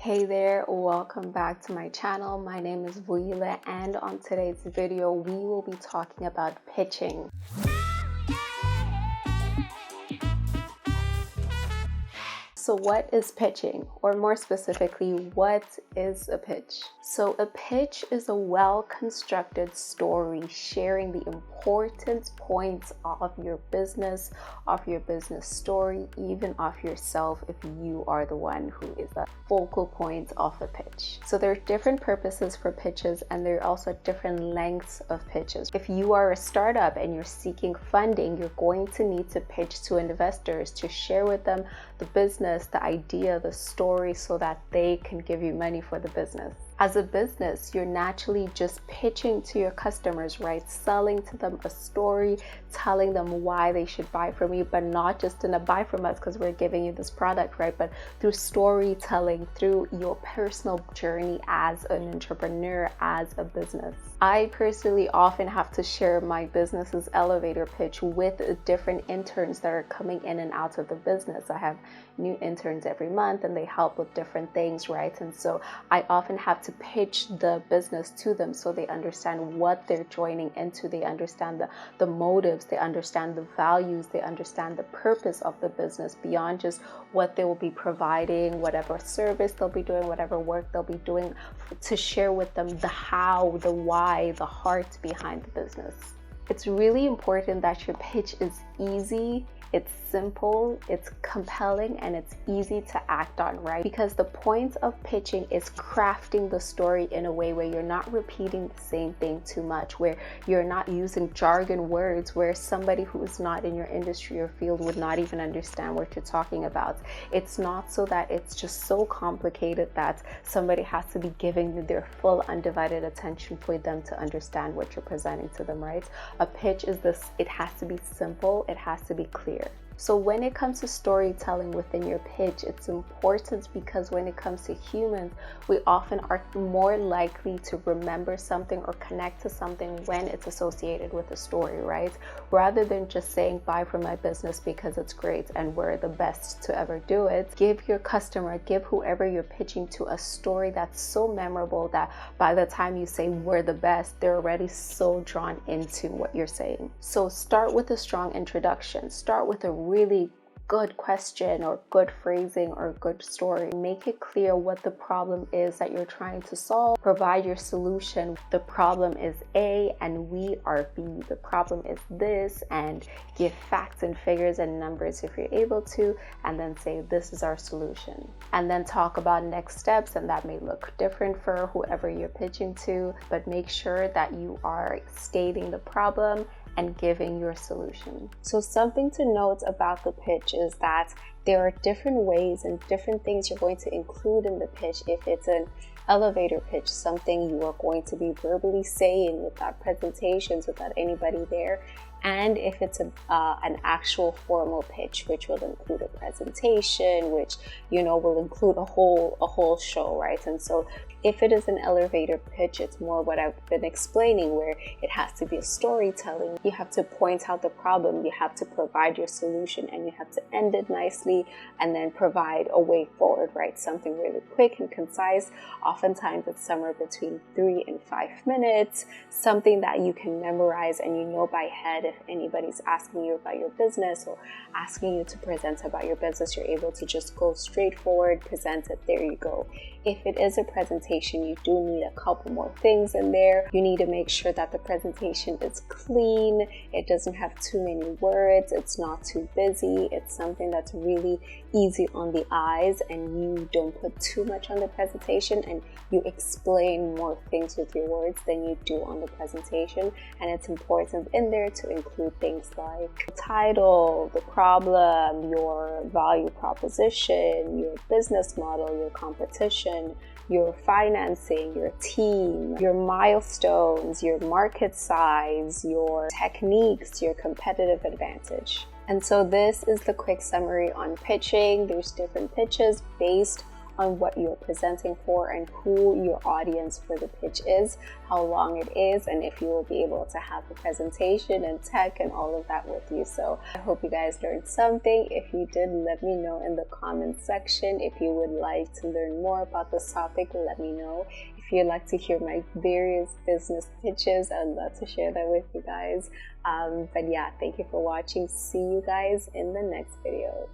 Hey there, welcome back to my channel. My name is Vuyile, and on today's video we will be talking about pitching. So what is pitching? Or more specifically, what is a pitch? So a pitch is a well-constructed story sharing the important points of your business story, even of yourself if you are the one who is the focal point of a pitch. So there are different purposes for pitches, and there are also different lengths of pitches. If you are a startup and you're seeking funding, you're going to need to pitch to investors to share with them the business, the idea, the story, so that they can give you money for the business. As a business, you're naturally just pitching to your customers, right? Selling to them a story, telling them why they should buy from you, but not just in a buy from us because we're giving you this product, right? But through storytelling, through your personal journey as an entrepreneur, as a business. I personally often have to share my business's elevator pitch with different interns that are coming in and out of the business. I have new interns every month and they help with different things, right? And so I often have to pitch the business to them so they understand what they're joining into. They understand the motives, they understand the values, they understand the purpose of the business beyond just what they will be providing, whatever service they'll be doing, whatever work they'll be doing, to share with them the how, the why, the heart behind the business. It's really important that your pitch is easy, it's simple, it's compelling, and it's easy to act on, right? Because the point of pitching is crafting the story in a way where you're not repeating the same thing too much, where you're not using jargon words where somebody who is not in your industry or field would not even understand what you're talking about. It's not so that it's just so complicated that somebody has to be giving you their full undivided attention for them to understand what you're presenting to them, right? A pitch is this, it has to be simple, it has to be clear. So when it comes to storytelling within your pitch, it's important because when it comes to humans, we often are more likely to remember something or connect to something when it's associated with a story, right? Rather than just saying buy from my business because it's great and we're the best to ever do it, give your customer, give whoever you're pitching to a story that's so memorable that by the time you say we're the best, they're already so drawn into what you're saying. So start with a strong introduction. Start with a really good question or good phrasing or good story. Make it clear what the problem is that you're trying to solve. Provide your solution. The problem is A and we are B. The problem is this, and give facts and figures and numbers if you're able to, and then say this is our solution. And then talk about next steps, and that may look different for whoever you're pitching to, but make sure that you are stating the problem and giving your solution. So something to note about the pitch is that there are different ways and different things you're going to include in the pitch. If it's an elevator pitch, something you are going to be verbally saying without presentations, without anybody there. And if it's an actual formal pitch, which will include a presentation, which will include a whole show, right? And so if it is an elevator pitch, it's more what I've been explaining, where it has to be a storytelling. You have to point out the problem, you have to provide your solution, and you have to end it nicely and then provide a way forward, right? Something really quick and concise. Oftentimes it's somewhere between 3 and 5 minutes, something that you can memorize and you know by head. If anybody's asking you about your business or asking you to present about your business, you're able to just go straight forward, present it, there you go. If it is a presentation, you do need a couple more things in there. You need to make sure that the presentation is clean, it doesn't have too many words, it's not too busy, it's something that's really easy on the eyes, and you don't put too much on the presentation and you explain more things with your words than you do on the presentation. And it's important in there to include things like the title, the problem, your value proposition, your business model, your competition, your financing, your team, your milestones, your market size, your techniques, your competitive advantage. And so this is the quick summary on pitching. There's different pitches based on what you're presenting for and who your audience for the pitch is, how long it is, and if you will be able to have the presentation and tech and all of that with you. So I hope you guys learned something. If you did, let me know in the comment section. If you would like to learn more about this topic, let me know. If you'd like to hear my various business pitches, I'd love to share that with you guys. But yeah, thank you for watching. See you guys in the next video.